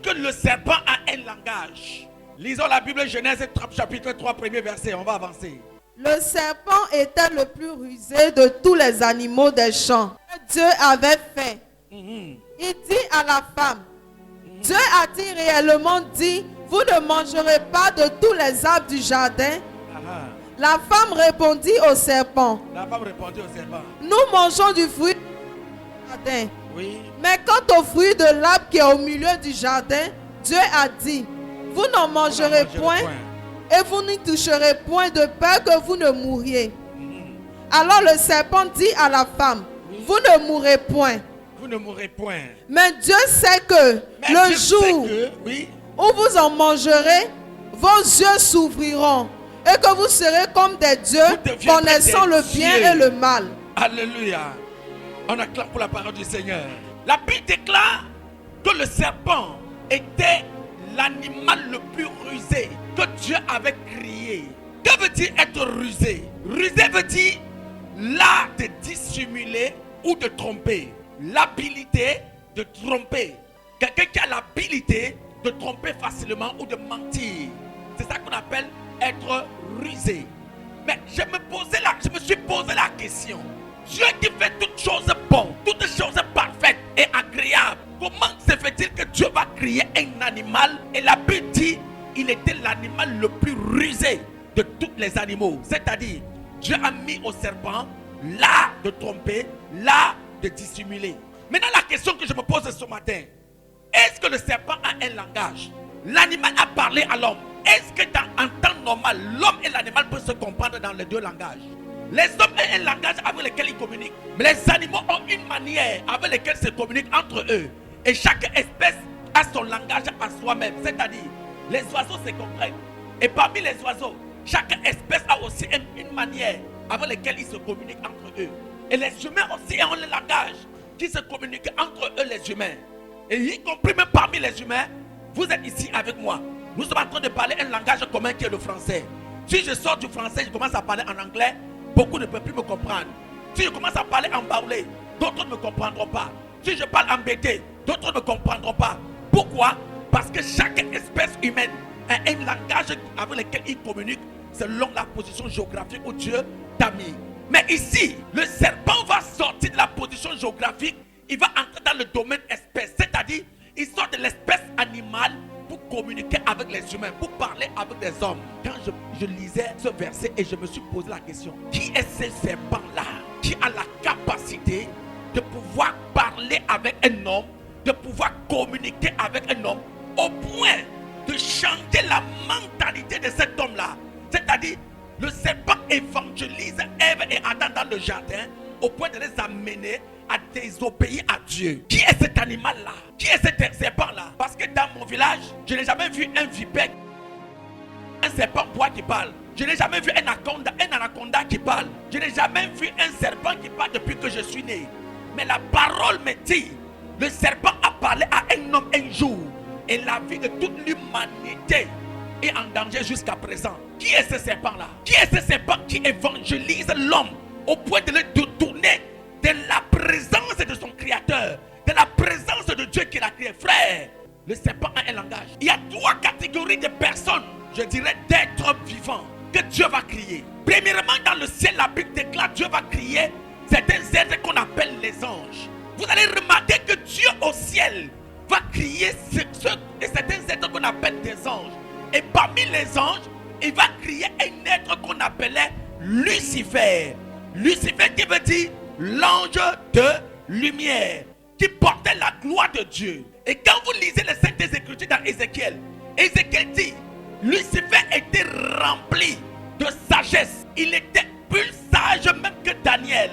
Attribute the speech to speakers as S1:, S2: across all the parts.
S1: que le serpent a un langage. Lisons la Bible Genèse chapitre 3, premier verset. On va avancer.
S2: Le serpent était le plus rusé de tous les animaux des champs que Dieu avait fait. Il dit à la femme, Dieu a-t-il réellement dit, vous ne mangerez pas de tous les arbres du jardin? La femme répondit au serpent,
S1: La femme répondit au serpent,
S2: nous mangeons du fruit du jardin.
S1: oui.
S2: Mais quant au fruit de l'arbre qui est au milieu du jardin, Dieu a dit, vous n'en mangerez point et vous n'y toucherez point de peur que vous ne mouriez. Alors le serpent dit à la femme, vous ne mourrez point.
S1: Vous ne mourrez point.
S2: Mais Dieu sait que
S1: Mais
S2: le
S1: Dieu
S2: jour
S1: sait que, oui,
S2: où vous en mangerez, vos yeux s'ouvriront et que vous serez comme des dieux,
S1: Vous deviendrez
S2: connaissant
S1: des
S2: le bien
S1: dieux.
S2: et le mal.
S1: Alléluia. On acclame pour la parole du Seigneur. La Bible déclare que le serpent était l'animal le plus rusé que Dieu avait créé. Que veut dire être rusé? Rusé veut dire l'art de dissimuler ou de tromper. L'habilité de tromper. Quelqu'un qui a l'habilité de tromper facilement ou de mentir. C'est ça qu'on appelle être rusé. Mais je me suis posé la question. Dieu qui fait toutes choses bonnes, toutes choses parfaites et agréables. Comment se fait-il que Dieu va créer un animal? Et la Bible dit, il était l'animal le plus rusé de tous les animaux. C'est-à-dire, Dieu a mis au serpent l'art de tromper, l'art de dissimuler. Maintenant, la question que je me pose ce matin, est-ce que le serpent a un langage? L'animal a parlé à l'homme. Est-ce que en temps normal, l'homme et l'animal peuvent se comprendre dans les deux langages? Les hommes ont un langage avec lequel ils communiquent. Mais les animaux ont une manière avec laquelle ils se communiquent entre eux. Et chaque espèce a son langage à soi-même. C'est-à-dire, les oiseaux se comprennent. Et parmi les oiseaux, chaque espèce a aussi une manière avec laquelle ils se communiquent entre eux. Et les humains aussi ont le langage qui se communique entre eux, les humains. Et y compris même parmi les humains, vous êtes ici avec moi. Nous sommes en train de parler un langage commun qui est le français. Si je sors du français, je commence à parler en anglais, beaucoup ne peuvent plus me comprendre. Si je commence à parler en baoulé, d'autres ne me comprendront pas. Si je parle en bété, d'autres ne me comprendront pas. Pourquoi? Parce que chaque espèce humaine a un langage avec lequel il communique selon la position géographique où Dieu t'a mis. Mais ici, le serpent va sortir de la position géographique, il va entrer dans le domaine espèce, c'est-à-dire il sort de l'espèce animale pour communiquer avec les humains, pour parler avec les hommes. Quand je lisais ce verset et je me suis posé la question, qui est ce serpent-là qui a la capacité de pouvoir parler avec un homme, de pouvoir communiquer avec un homme, au point de changer la mentalité de cet homme-là? C'est-à-dire, le serpent évangélise Ève et Adam dans le jardin au point de les amener à désobéir à Dieu. Qui est cet animal-là? Qui est cet serpent-là? Parce que dans mon village, je n'ai jamais vu un vipère, un serpent bois qui parle. Je n'ai jamais vu un anaconda qui parle. Je n'ai jamais vu un serpent qui parle depuis que je suis né. Mais la parole me dit, le serpent a parlé à un homme un jour. Et la vie de toute l'humanité est en danger jusqu'à présent. Qui est ce serpent-là? Qui est ce serpent qui évangélise l'homme au point de le détourner de la présence de son créateur, de la présence de Dieu qui l'a créé? Frère, le serpent a un langage. Il y a trois catégories de personnes, je dirais d'êtres vivants, que Dieu va créer. Premièrement, dans le ciel, la Bible déclare Dieu va créer certains êtres qu'on appelle les anges. Vous allez remarquer que Dieu au ciel va créer certains êtres qu'on appelle des anges. Et parmi les anges, il va créer un être qu'on appelait Lucifer. Lucifer qui veut dire l'ange de lumière, qui portait la gloire de Dieu. Et quand vous lisez les Saintes Écritures dans Ézéchiel, Ézéchiel dit, Lucifer était rempli de sagesse. Il était plus sage même que Daniel,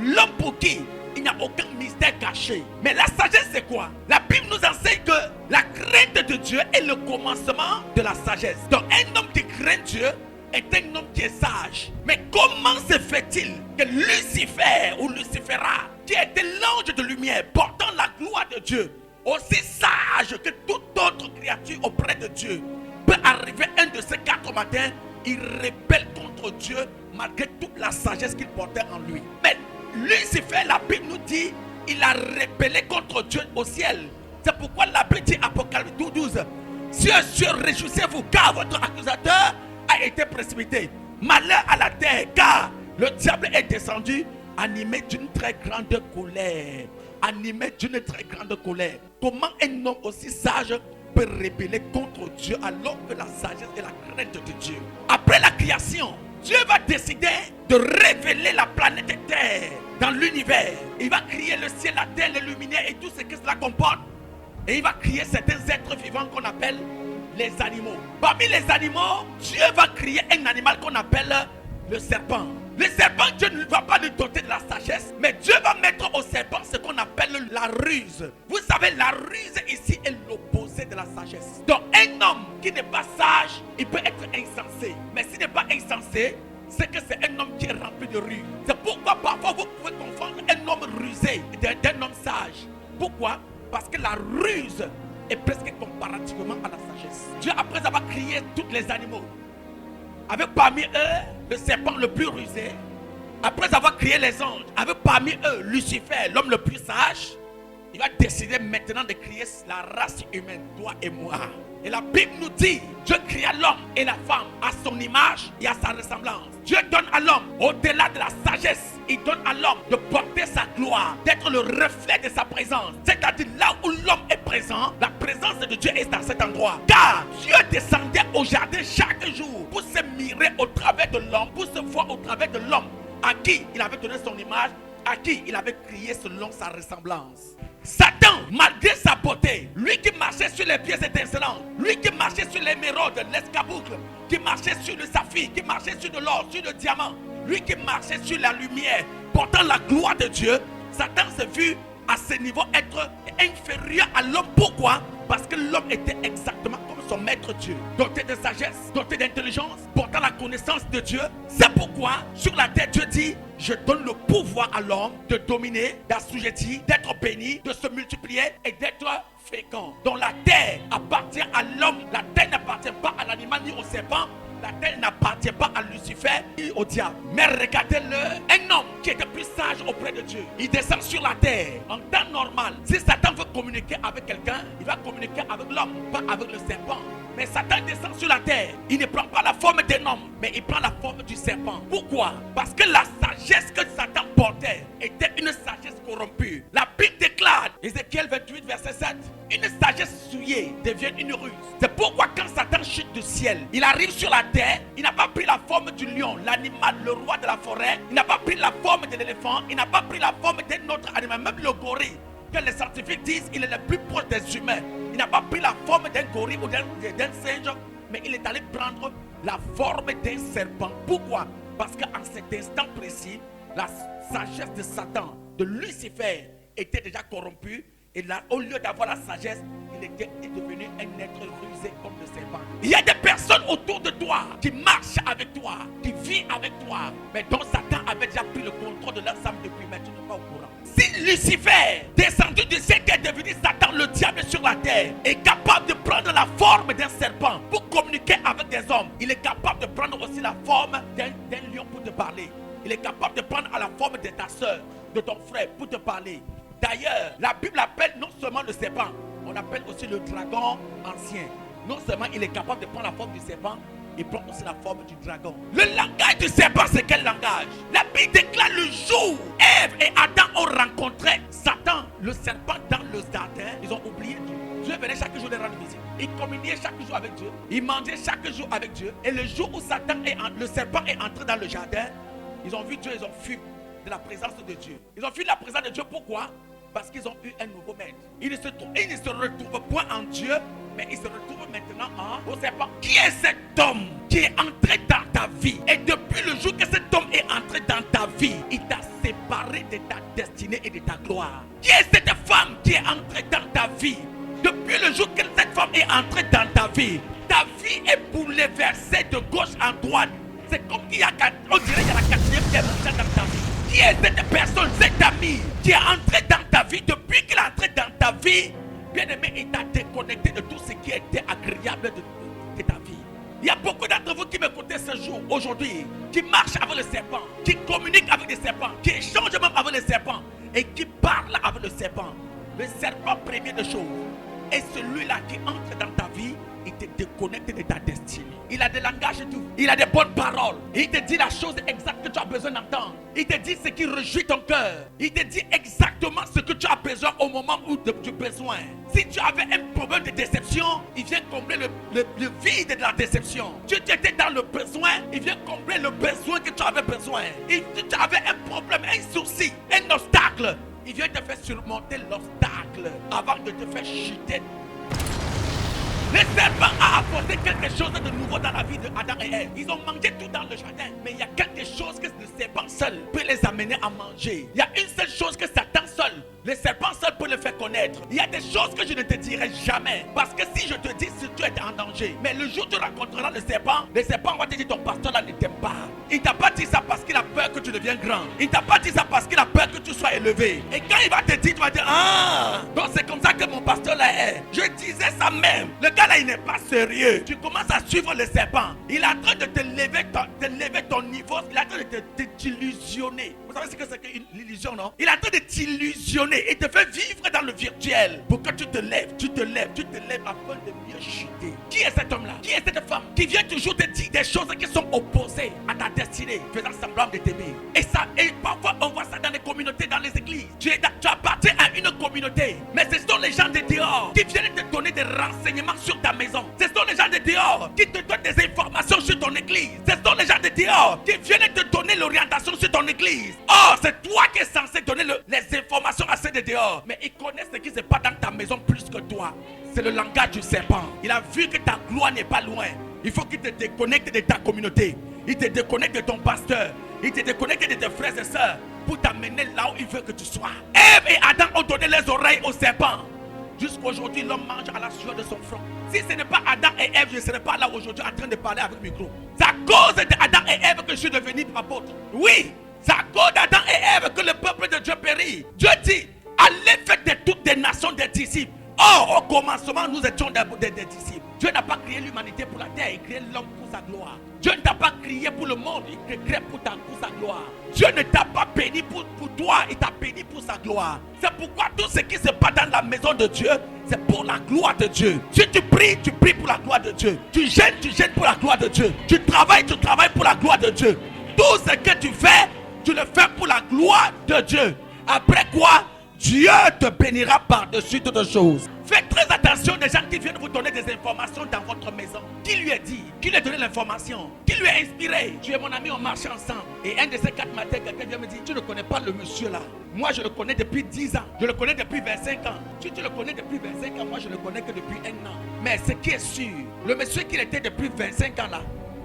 S1: l'homme pour qui il n'y a aucun mystère caché. Mais la sagesse, c'est quoi? La Bible nous enseigne que la crainte de Dieu est le commencement de la sagesse. Donc un homme qui craint Dieu est un homme qui est sage. Mais comment se fait-il que Lucifer ou Lucifera, qui était l'ange de lumière portant la gloire de Dieu, aussi sage que toute autre créature auprès de Dieu, peut arriver un de ces 4 matins, il rebelle contre Dieu malgré toute la sagesse qu'il portait en lui? Mais Lucifer, la Bible nous dit, il a rebellé contre Dieu au ciel. C'est pourquoi la Bible dit Apocalypse 12. Cieux, réjouissez-vous, car votre accusateur a été précipité. Malheur à la terre, car le diable est descendu, animé d'une très grande colère. Animé d'une très grande colère. Comment un homme aussi sage peut rébeller contre Dieu alors que la sagesse et la crainte de Dieu? Après la création, Dieu va décider de révéler la planète Terre dans l'univers. Il va créer le ciel, la terre, les luminaires et tout ce que cela comporte. Et il va créer certains êtres vivants qu'on appelle les animaux. Parmi les animaux, Dieu va créer un animal qu'on appelle le serpent. Le serpent, Dieu ne va pas lui doter de la sagesse, mais Dieu va mettre au serpent ce qu'on appelle la ruse. Vous savez, la ruse ici est l'opposé de la sagesse. Donc un homme qui n'est pas sage, il peut être insensé. Mais s'il n'est pas insensé, c'est que c'est un homme qui est rempli de ruse. C'est pourquoi parfois vous pouvez confondre un homme rusé d'un homme sage. Pourquoi? Parce que la ruse est presque comparativement à la sagesse. Dieu, après avoir créé tous les animaux, avec parmi eux le serpent le plus rusé, après avoir créé les anges, avec parmi eux Lucifer, l'homme le plus sage, il va décider maintenant de créer la race humaine, toi et moi. Et la Bible nous dit, Dieu créa l'homme et la femme à son image et à sa ressemblance. Dieu donne à l'homme, au-delà de la sagesse, il donne à l'homme de porter sa gloire, d'être le reflet de sa présence. C'est-à-dire là où l'homme est présent, la présence de Dieu est dans cet endroit. Car Dieu descendait au jardin chaque jour pour se mirer au travers de l'homme, pour se voir au travers de l'homme à qui il avait donné son image, à qui il avait créé selon sa ressemblance. Satan, malgré sa beauté, lui qui marchait sur les pieds étincelants, lui qui marchait sur l'émeraude, l'escarboucle, qui marchait sur le saphir, qui marchait sur de l'or, sur le diamant, lui qui marchait sur la lumière, portant la gloire de Dieu, Satan s'est vu à ce niveau être inférieur à l'homme. Pourquoi? Parce que l'homme était exactement comme son maître Dieu, doté de sagesse, doté d'intelligence, portant la connaissance de Dieu. C'est pourquoi sur la terre Dieu dit: je donne le pouvoir à l'homme de dominer, d'assujettir, d'être béni, de se multiplier et d'être fécond. Donc la terre appartient à l'homme. La terre n'appartient pas à l'animal ni au serpent. La terre n'appartient pas à Lucifer ni au diable. Mais regardez-le, un homme qui était plus sage auprès de Dieu, il descend sur la terre. En temps normal, si Satan veut communiquer avec quelqu'un, il va communiquer avec l'homme, pas avec le serpent. Mais Satan descend sur la terre. Il ne prend pas la forme d'un homme, mais il prend la forme du serpent. Pourquoi? Parce que la sagesse que Satan portait était une sagesse corrompue. La Bible déclare, Ézéchiel 28, verset 7, une sagesse souillée devient une ruse. C'est pourquoi quand Satan chute du ciel, il arrive sur la terre, il n'a pas pris la forme du lion, l'animal, le roi de la forêt. Il n'a pas pris la forme de l'éléphant. Il n'a pas pris la forme d'un autre animal, même le gorille, que les scientifiques disent il est le plus proche des humains. Il n'a pas pris la forme d'un gorille ou d'un singe, mais il est allé prendre la forme d'un serpent. Pourquoi? Parce qu'en cet instant précis, la sagesse de Satan, de Lucifer, était déjà corrompue. Et là, au lieu d'avoir la sagesse, il est devenu un être rusé comme le serpent. Il y a des personnes autour de toi qui marchent avec toi, qui vivent avec toi, mais dont Satan avait déjà pris le contrôle de leur âme depuis, mais tu n'es pas au courant. Si Lucifer, descendu du ciel, qui est devenu Satan, le diable sur la terre, est capable de prendre la forme d'un serpent pour communiquer avec des hommes, il est capable de prendre aussi la forme d'un lion pour te parler. Il est capable de prendre à la forme de ta soeur, de ton frère pour te parler. D'ailleurs, la Bible appelle non seulement le serpent, on appelle aussi le dragon ancien. Non seulement il est capable de prendre la forme du serpent, il prend aussi la forme du dragon. Le langage du serpent, c'est quel langage? La Bible déclare le jour où Ève et Adam ont rencontré Satan, le serpent, dans le jardin, ils ont oublié Dieu. Dieu venait chaque jour les rendre visite. Ils communiaient chaque jour avec Dieu. Ils mangeaient chaque jour avec Dieu. Et le jour où le serpent est entré dans le jardin, ils ont vu Dieu, ils ont fui de la présence de Dieu. Ils ont fui de la présence de Dieu. Pourquoi? Parce qu'ils ont eu un nouveau maître. Ils ne se retrouvent point en Dieu, mais ils se retrouvent maintenant au serpent. Qui est cet homme qui est entré dans ta vie? Et depuis le jour que cet homme est entré dans ta vie, il t'a séparé de ta destinée et de ta gloire. Qui est cette femme qui est entrée dans ta vie? Depuis le jour que cette femme est entrée dans ta vie est bouleversée de gauche en droite. C'est comme qu'il y a, on dirait qu'il y a la quatrième guerre mondiale dans ta vie. Qui est cette personne, cet ami qui est entré dans ta vie? Depuis qu'il est entré dans ta vie, bien aimé, il t'a déconnecté de tout ce qui était agréable de ta vie. Il y a beaucoup d'entre vous qui m'écoutez ce jour, aujourd'hui, qui marchent avec le serpent, qui communiquent avec les serpents, qui échangent même avec les serpents et qui parlent avec le serpent. le serpent premier de choses, est celui-là qui entre dans ta vie. Il te déconnecte de ta destinée. Il a des langages et tout. Il a des bonnes paroles. Il te dit la chose exacte que tu as besoin d'entendre. Il te dit ce qui réjouit ton cœur. Il te dit exactement ce que tu as besoin au moment où tu as besoin. Si tu avais un problème de déception, il vient combler le vide de la déception. Si tu étais dans le besoin, il vient combler le besoin que tu avais besoin. Si tu avais un problème, un souci, un obstacle, il vient te faire surmonter l'obstacle avant de te faire chuter. Le serpent a apporté quelque chose de nouveau dans la vie d'Adam et Ève. Ils ont mangé tout dans le jardin. Mais il y a quelque chose que le serpent seul peut les amener à manger. Il y a une seule chose que Satan seul, le serpent seul peut le faire connaître. Il y a des choses que je ne te dirai jamais. Parce que si je te dis, si tu es en danger. Mais le jour où tu rencontreras le serpent va te dire ton pasteur là ne t'aime pas. Il ne t'a pas dit ça parce qu'il a peur que tu deviennes grand. Il ne t'a pas dit ça parce qu'il a peur que tu sois élevé. Et quand il va te dire, tu vas dire, ah, donc c'est comme ça que mon pasteur là est. Je disais ça même. Le gars là, il n'est pas sérieux. Tu commences à suivre le serpent. Il est en train de te lever ton niveau. Il est en train de t'illusionner. Vous savez ce que c'est que l'illusion, non? Il est en train de t'illusionner. Il te fait vivre dans le virtuel. Pour que tu te lèves, tu te lèves afin de mieux chuter. Qui est cet homme-là? Qui est cette femme? Qui vient toujours te dire des choses qui sont opposées à ta destinée, faisant semblant de t'aimer. Et parfois on voit ça dans les communautés, dans les églises. Tu appartiens à une communauté. Mais ce sont les gens de dehors qui viennent te donner des renseignements sur ta maison. Ce sont les gens de dehors qui te donnent des informations sur ton église. Ce sont les gens de dehors qui viennent te donner l'orientation sur ton église. Or, c'est toi qui es censé donner les informations à ceux de dehors. Mais ils connaissent ce qui se passe dans ta maison plus que toi. C'est le langage du serpent. Il a vu que ta gloire n'est pas loin. Il faut qu'il te déconnecte de ta communauté. Il te déconnecte de ton pasteur. Il te déconnecte de tes frères et sœurs pour t'amener là où il veut que tu sois. Ève et Adam ont donné les oreilles au serpent. Jusqu'aujourd'hui, l'homme mange à la sueur de son front. Si ce n'est pas Adam et Ève, je ne serais pas là aujourd'hui en train de parler avec le micro. C'est à cause d'Adam et Ève que je suis devenu apôtre. Oui, c'est à cause d'Adam et Ève que le peuple de Dieu périt. Dieu dit, allez faire de toutes les nations des disciples. Or, au commencement, nous étions des disciples. Dieu n'a pas créé l'humanité pour la terre, il crée l'homme pour sa gloire. Dieu ne t'a pas créé pour le monde, il te crée pour sa gloire. Dieu ne t'a pas béni pour toi, il t'a béni pour sa gloire. C'est pourquoi tout ce qui se passe dans la maison de Dieu, c'est pour la gloire de Dieu. Si tu pries pour la gloire de Dieu. Tu gênes pour la gloire de Dieu. Tu travailles pour la gloire de Dieu. Tout ce que tu fais, tu le fais pour la gloire de Dieu. Après quoi, Dieu te bénira par-dessus toutes choses. Faites très attention des gens qui viennent vous donner des informations dans votre maison. Qui lui a dit? Qui lui a donné l'information? Qui lui a inspiré? Tu es mon ami, on marche ensemble. Et un de ces 4 matins, quelqu'un vient me dire, tu ne connais pas le monsieur là. Moi je le connais depuis 10 ans. Je le connais depuis 25 ans. Si tu le connais depuis 25 ans, moi je le connais que depuis 1 an. Mais ce qui est sûr, le monsieur qu'il était depuis 25 ans là,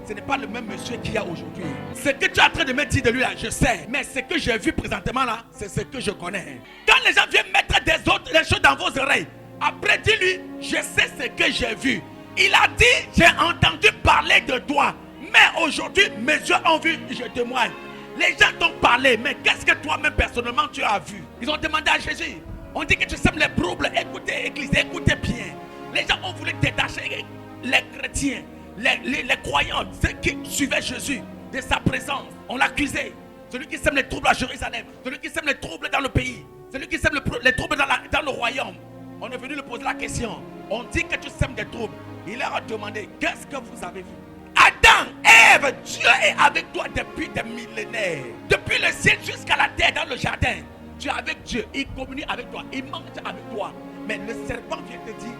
S1: ce n'est pas le même monsieur qu'il y a aujourd'hui. Ce que tu es en train de me dire de lui là, je sais. Mais ce que j'ai vu présentement là, c'est ce que je connais. Quand les gens viennent mettre des choses dans vos oreilles, après dis-lui, je sais ce que j'ai vu. Il a dit, j'ai entendu parler de toi. Mais aujourd'hui, mes yeux ont vu, je témoigne. Les gens t'ont parlé, mais qu'est-ce que toi-même personnellement tu as vu? Ils ont demandé à Jésus. On dit que tu sèmes les troubles. Écoutez, église, écoutez bien. Les gens ont voulu détacher les chrétiens. Les croyants, ceux qui suivaient Jésus de sa présence, on l'accusait. Celui qui sème les troubles à Jérusalem, celui qui sème les troubles dans le pays, celui qui sème les troubles dans le royaume. On est venu lui poser la question. On dit que tu sèmes des troubles. Il leur a demandé, qu'est-ce que vous avez vu? Adam, Ève, Dieu est avec toi depuis des millénaires. Depuis le ciel jusqu'à la terre dans le jardin. Tu es avec Dieu, il communie avec toi, il mange avec toi. Mais le serpent vient te dire,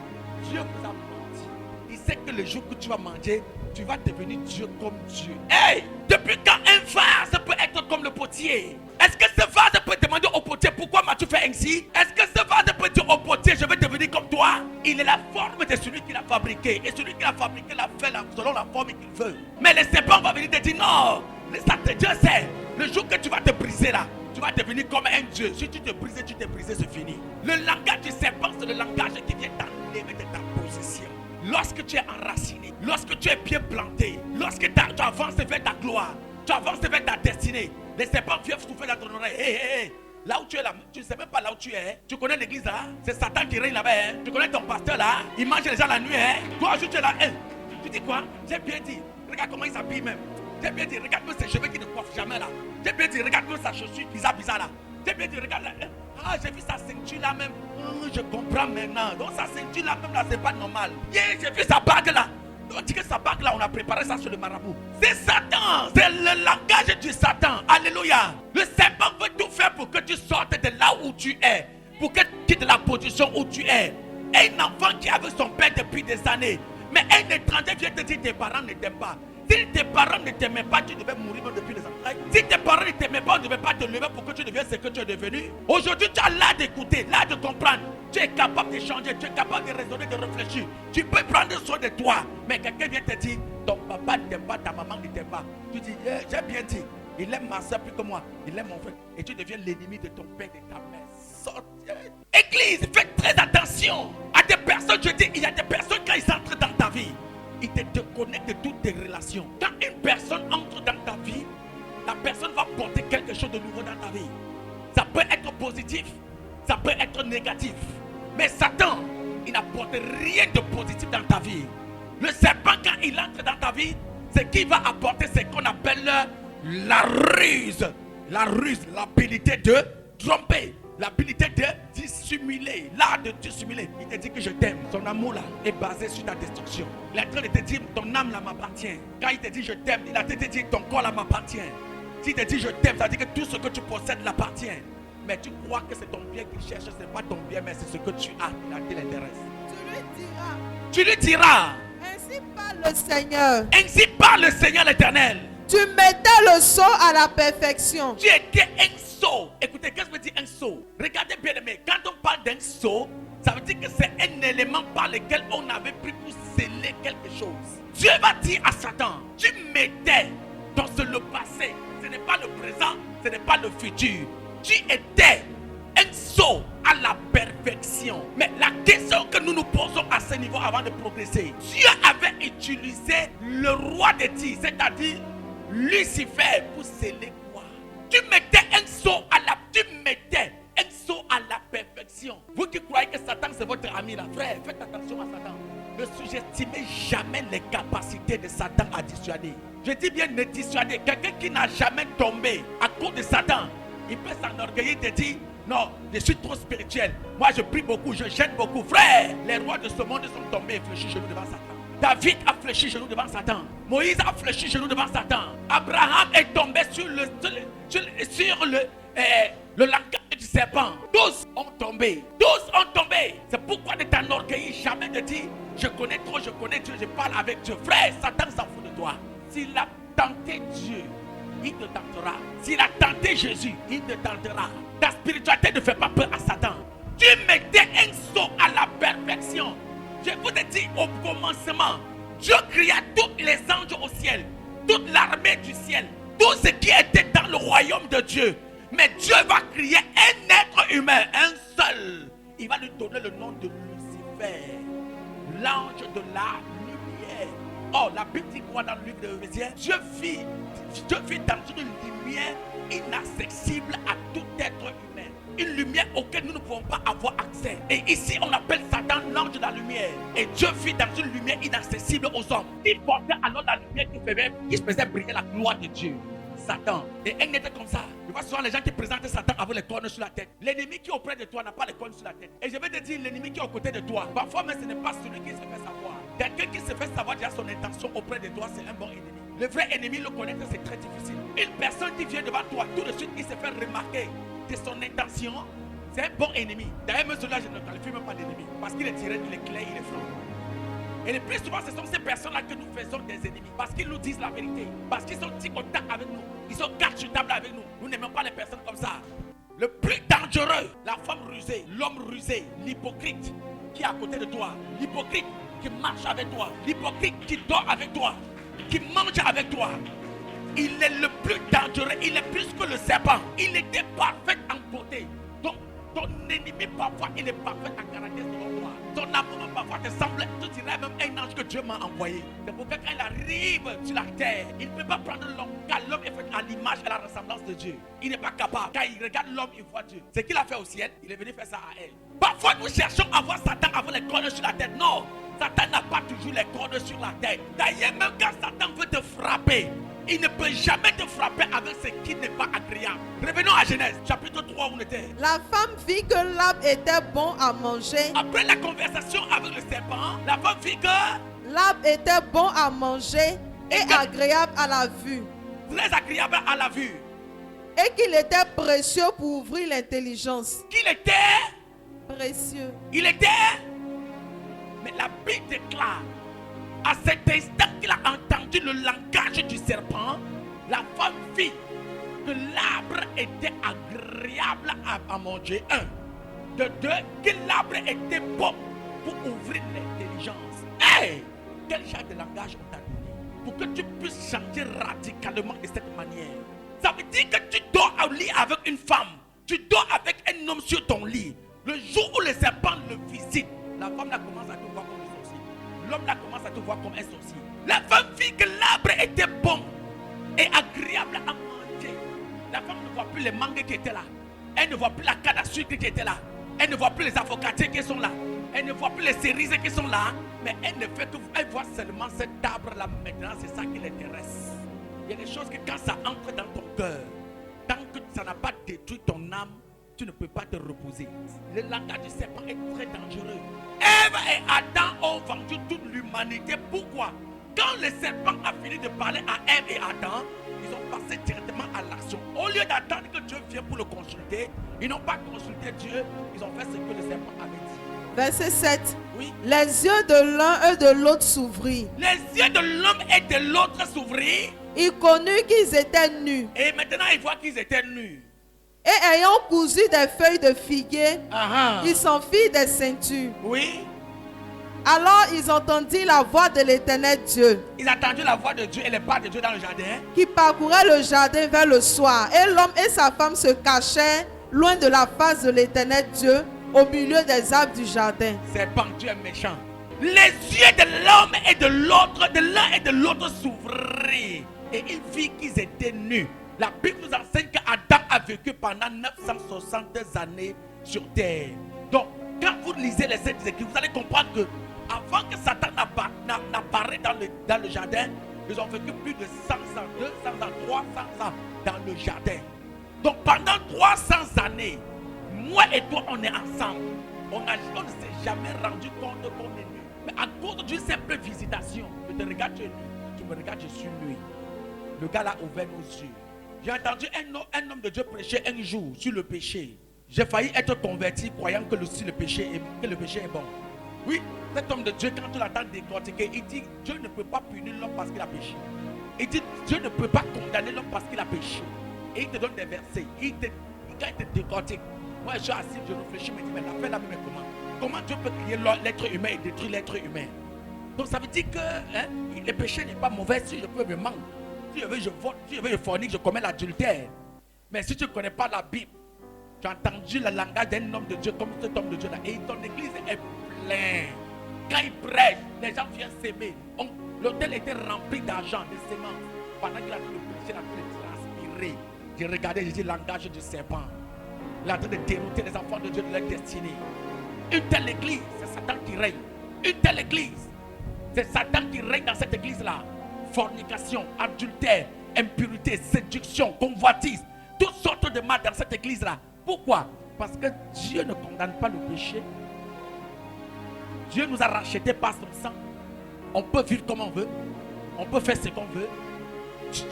S1: Dieu vous a menti. Il sait que le jour que tu vas manger, tu vas devenir Dieu comme Dieu. Hey! Depuis quand un vase peut être comme le potier? Est-ce que ce vase peut demander au potier, pourquoi m'as-tu fait ainsi? Est-ce que ce vase peut dire au potier, je vais devenir comme toi? Il est la forme de celui qui l'a fabriqué. Et celui qui l'a fabriqué l'a fait selon la forme qu'il veut. Mais le serpent va venir te dire, non, Dieu sait, le jour que tu vas te briser là, tu vas devenir comme un Dieu. Si tu te brises, c'est fini. Le langage du serpent, c'est le langage qui vient t'enlever de ta position. Lorsque tu es enraciné, lorsque tu es bien planté, lorsque tu avances vers ta gloire, tu avances vers ta destinée, les serpents viennent souffler dans ton oreille. Hey, là où tu es là, tu ne sais même pas là où tu es. Tu connais l'église là, c'est Satan qui règne là-bas. Tu connais ton pasteur là, il mange les gens la nuit. Toi, tu es là. Tu dis quoi? J'ai bien dit. Regarde comment il s'habille même. J'ai bien dit, regarde-moi ses cheveux qui ne coiffent jamais là. J'ai bien dit, regarde-moi sa chaussure bizarre là. J'ai bien dit, regarde là. Ah, j'ai vu sa ceinture là même. Je comprends maintenant. Donc sa ceinture là même là, c'est pas normal. Yeah, j'ai vu sa bague là. On dit que sa bague là, on a préparé ça sur le marabout. C'est Satan. C'est le langage du Satan. Alléluia. Le serpent veut tout faire pour que tu sortes de là où tu es. Pour que tu quittes la position où tu es. Un enfant qui est avec son père depuis des années. Mais un étranger vient te dire tes parents ne t'aiment pas. Si tes parents ne t'aimaient pas, tu devais mourir même depuis des années. Si tes parents ne t'aimaient pas, on ne devait pas te lever pour que tu deviennes ce que tu es devenu. Aujourd'hui, tu as l'art d'écouter, l'art de comprendre. Tu es capable de changer, tu es capable de raisonner, de réfléchir. Tu peux prendre soin de toi. Mais quelqu'un vient te dire, ton papa ne t'aime pas, ta maman ne t'aime pas. Tu dis, j'ai bien dit, il aime ma soeur plus que moi, il aime mon frère. Et tu deviens l'ennemi de ton père, de ta mère. Sortez. Église, faites très attention à des personnes. Je dis, il y a des personnes quand ils entrent dans ta vie, ils te déconnectent de toutes tes relations. Quand une personne entre dans ta vie, la personne va porter quelque chose de nouveau dans ta vie. Ça peut être positif, ça peut être négatif. Mais Satan, il n'apporte rien de positif dans ta vie. Le serpent, quand il entre dans ta vie, ce qu'il va apporter, c'est ce qu'on appelle la ruse. La ruse, l'habilité de tromper, l'habilité de dissimuler, l'art de dissimuler. Il te dit que je t'aime. Son amour là est basé sur ta destruction. Il est en train de te dire ton âme là m'appartient. Quand il te dit je t'aime, il a te dit ton corps là m'appartient. S'il te dit je t'aime, ça veut dire que tout ce que tu possèdes l'appartient. Mais tu crois que c'est ton bien qu'il cherche, ce n'est pas ton bien, mais c'est ce que tu as qui l'intéresse. Tu lui diras.
S2: Ainsi parle le Seigneur.
S1: Ainsi parle le Seigneur l'Éternel.
S2: Tu mettais le sceau à la perfection.
S1: Tu étais un sceau. Écoutez, qu'est-ce que veut dire un sceau? Regardez bien aimé, quand on parle d'un sceau, ça veut dire que c'est un élément par lequel on avait pris pour sceller quelque chose. Dieu va dire à Satan, tu mettais dans le passé. Ce n'est pas le présent, ce n'est pas le futur. Tu étais un sceau à la perfection. Mais la question que nous nous posons à ce niveau avant de progresser, Dieu avait utilisé le roi des tirs, c'est-à-dire Lucifer, pour sceller quoi? Tu mettais un sceau à la perfection. Vous qui croyez que Satan c'est votre ami là, frère, faites attention à Satan. Ne sous-estimez jamais les capacités de Satan à dissuader. Je dis bien ne dissuader. Quelqu'un qui n'a jamais tombé à cause de Satan, il peut s'enorgueillir et te dire non, je suis trop spirituel. Moi je prie beaucoup, je gêne beaucoup. Frère, les rois de ce monde sont tombés et fléchis genoux devant Satan. David a fléchi genoux devant Satan. Moïse a fléchi genoux devant Satan. Abraham est tombé sur le langage du serpent. Tous ont tombé. Tous ont tombé. C'est pourquoi ne t'enorgueillis jamais de dire je connais trop, je connais Dieu, je parle avec Dieu. Frère, Satan s'en fout de toi. S'il a tenté Dieu, il te tentera. S'il a tenté Jésus, il te tentera. Ta spiritualité ne fait pas peur à Satan. Tu mettais un sceau à la perfection. Je vous ai dit au commencement, Dieu cria tous les anges au ciel, toute l'armée du ciel, tout ce qui était dans le royaume de Dieu. Mais Dieu va créer un être humain, un seul. Il va lui donner le nom de Lucifer, l'ange de la lumière. Oh, la Bible dit quoi dans le livre de Éphésiens? Dieu vit dans une lumière inaccessible à tout être humain. Une lumière auquel nous ne pouvons pas avoir accès. Et ici, on appelle Satan l'ange de la lumière. Et Dieu vit dans une lumière inaccessible aux hommes. Il portait alors la lumière qui faisait briller la gloire de Dieu. Satan. Et un être comme ça. Tu vois souvent les gens qui présentent Satan avec les cornes sur la tête. L'ennemi qui est auprès de toi n'a pas les cornes sur la tête. Et je vais te dire, l'ennemi qui est aux côtés de toi, parfois même ce n'est pas celui qui se fait savoir. Quelqu'un qui se fait savoir déjà son intention auprès de toi, c'est un bon ennemi. Le vrai ennemi, le connaître, c'est très difficile. Une personne qui vient devant toi, tout de suite, il se fait remarquer de son intention, c'est un bon ennemi. D'ailleurs, même celui-là, je ne le qualifie même pas d'ennemi. Parce qu'il est tiré, il est clair, il est franc. Et le plus souvent, ce sont ces personnes-là que nous faisons des ennemis. Parce qu'ils nous disent la vérité. Parce qu'ils sont tic au tac avec nous. Ils sont carte sur table avec nous. Nous n'aimons pas les personnes comme ça. Le plus dangereux, la femme rusée, l'homme rusé, l'hypocrite qui est à côté de toi. L'hypocrite qui marche avec toi. L'hypocrite qui dort avec toi. Qui mange avec toi. Il est le plus dangereux. Il est plus que le serpent. Il était parfait en beauté. Donc, ton ennemi, parfois, il est parfait en caractère selon toi. Ton amour, parfois, te semble, tu dirais même un ange que Dieu m'a envoyé. C'est pourquoi quand il arrive sur la terre, il ne peut pas prendre l'homme, car l'homme est fait à l'image et à la ressemblance de Dieu. Il n'est pas capable. Quand il regarde l'homme, il voit Dieu. Ce qu'il a fait au ciel, il est venu faire ça à elle. Parfois, nous cherchons à voir Satan avoir les cornes sur la tête. Non, Satan n'a pas toujours les cornes sur la tête. D'ailleurs, même quand Satan veut te frapper, il ne peut jamais te frapper avec ce qui n'est pas agréable. Revenons à Genèse, chapitre 3 où on était.
S2: La femme vit que l'arbre était bon à manger.
S1: Après la conversation avec le serpent, la femme vit que
S2: L'arbre était bon à manger et
S1: Et que-
S2: agréable à la vue.
S1: très agréable à la vue.
S2: Et qu'il était précieux pour ouvrir l'intelligence.
S1: Qu'il était,
S2: Précieux.
S1: il était. Mais la Bible déclare, à cet instant qu'il a entendu le langage du serpent, la femme vit que l'arbre était agréable à manger. Un. De deux, que l'arbre était bon pour ouvrir l'intelligence. Hey! Quel genre de langage on t'a donné pour que tu puisses changer radicalement de cette manière? Ça veut dire que tu dors au lit avec une femme, tu dors avec un homme sur ton lit. Le jour où le serpent le visite, la femme là commence à te voir comme un sorcier. L'homme là commence à te voir comme un sorcier. La femme vit que l'arbre était bon et agréable à manger. La femme ne voit plus les mangues qui étaient là. Elle ne voit plus la canne à sucre qui était là. Elle ne voit plus les avocatiers qui sont là. Elle ne voit plus les cerises qui sont là. Mais elle ne fait que elle voit seulement cet arbre là maintenant. C'est ça qui l'intéresse. Il y a des choses que quand ça entre dans ton cœur, tant que ça n'a pas détruit ton âme, tu ne peux pas te reposer. Le langage du serpent est très dangereux. Ève et Adam ont vendu toute l'humanité. Pourquoi? Quand le serpent a fini de parler à Ève et Adam, ils ont passé directement à l'action. Au lieu d'attendre que Dieu vienne pour le consulter, ils n'ont pas consulté Dieu, ils ont fait ce que le serpent avait dit.
S2: Verset 7.
S1: Oui.
S2: Les yeux de l'un et de l'autre s'ouvrirent.
S1: Les yeux de l'homme et de l'autre s'ouvrirent.
S2: Ils connurent qu'ils étaient nus.
S1: Et maintenant ils voient qu'ils étaient nus.
S2: Et ayant cousu des feuilles de figuier, ils s'en firent des ceintures.
S1: Oui.
S2: Alors ils entendirent la voix de l'Éternel Dieu,
S1: Ils attendaient la voix de Dieu et les pas de Dieu dans le jardin.
S2: qui parcourait le jardin vers le soir. Et l'homme et sa femme se cachèrent loin de la face de l'Éternel Dieu, au milieu des arbres du jardin.
S1: Serpent, Dieu est méchant. Les yeux de l'homme et de l'autre, de l'un et de l'autre s'ouvrirent. Et il vit qu'ils étaient nus. La Bible nous enseigne qu'Adam a vécu pendant 960 années sur terre. Donc, quand vous lisez les Saintes Écritures, vous allez comprendre que avant que Satan n'apparaît dans le jardin, ils ont vécu plus de 100 ans, 200 ans, 300 ans dans le jardin. Donc, pendant 300 années, moi et toi, on est ensemble. On ne s'est jamais rendu compte qu'on est nus. Mais à cause d'une simple visitation, je te regarde, tu es nu. Tu me regardes, je suis nu. Le gars là a ouvert nos yeux. J'ai entendu un homme de Dieu prêcher un jour sur le péché. J'ai failli être converti croyant que le péché est bon. Oui, cet homme de Dieu, quand tu l'entends décortiquer, il dit Dieu ne peut pas punir l'homme parce qu'il a péché. Il dit Dieu ne peut pas condamner l'homme parce qu'il a péché. Et il te donne des versets. Quand il te décortique, moi je suis assis, je réfléchis, je me dis mais la fin là même est comment? Comment Dieu peut créer l'être humain et détruire l'être humain? Donc ça veut dire que le péché n'est pas mauvais. Si je peux me manquer, si je veux je vote, si je veux je fornique, je commets l'adultère. Mais si tu ne connais pas la Bible, tu as entendu le langage d'un homme de Dieu comme cet homme de Dieu là, et ton église est pleine. Quand il prêche, les gens viennent s'aimer. L'hôtel était rempli d'argent, de semences. Pendant qu'il a fait le prêcher, il a fait le transpirer. J'ai regardé, j'ai dit langage du serpent. Il est en train de dérouter les enfants de Dieu de leur destinée. Une telle église, c'est Satan qui règne. Une telle église, c'est Satan qui règne dans cette église-là. Fornication, adultère, impurité, séduction, convoitise, toutes sortes de mal dans cette église-là. Pourquoi? Parce que Dieu ne condamne pas le péché. Dieu nous a rachetés par son sang. On peut vivre comme on veut. On peut faire ce qu'on veut.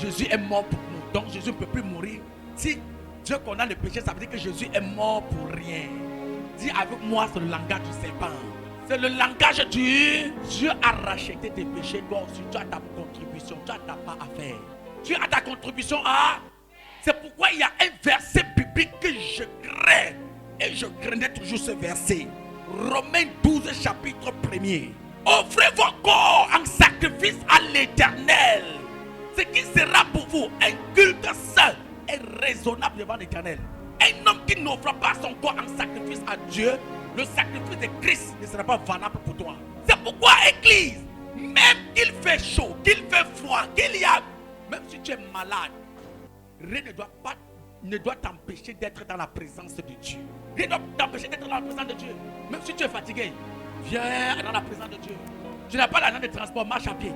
S1: Jésus est mort pour nous. Donc Jésus ne peut plus mourir. Si Dieu condamne le péché, ça veut dire que Jésus est mort pour rien. Dis avec moi, c'est le langage du serpent. C'est le langage du Dieu a racheté tes péchés. Toi aussi, tu as ta contribution. Tu as ta part à faire. Tu as ta contribution à... C'est pourquoi il y a un verset biblique que je crains. Et je craignais toujours ce verset. Romains 12, chapitre 1er. Offrez vos corps en sacrifice à l'Éternel. Ce qui sera pour vous un culte saint et raisonnable devant l'Éternel. Un homme qui n'offre pas son corps en sacrifice à Dieu, le sacrifice de Christ ne sera pas valable pour toi. C'est pourquoi, Église, même qu'il fait chaud, qu'il fait froid, qu'il y a... Même si tu es malade, rien ne doit t'empêcher d'être dans la présence de Dieu. Rien ne doit t'empêcher d'être dans la présence de Dieu. Même si tu es fatigué, viens dans la présence de Dieu. Tu n'as pas l'argent de transport, marche à pied.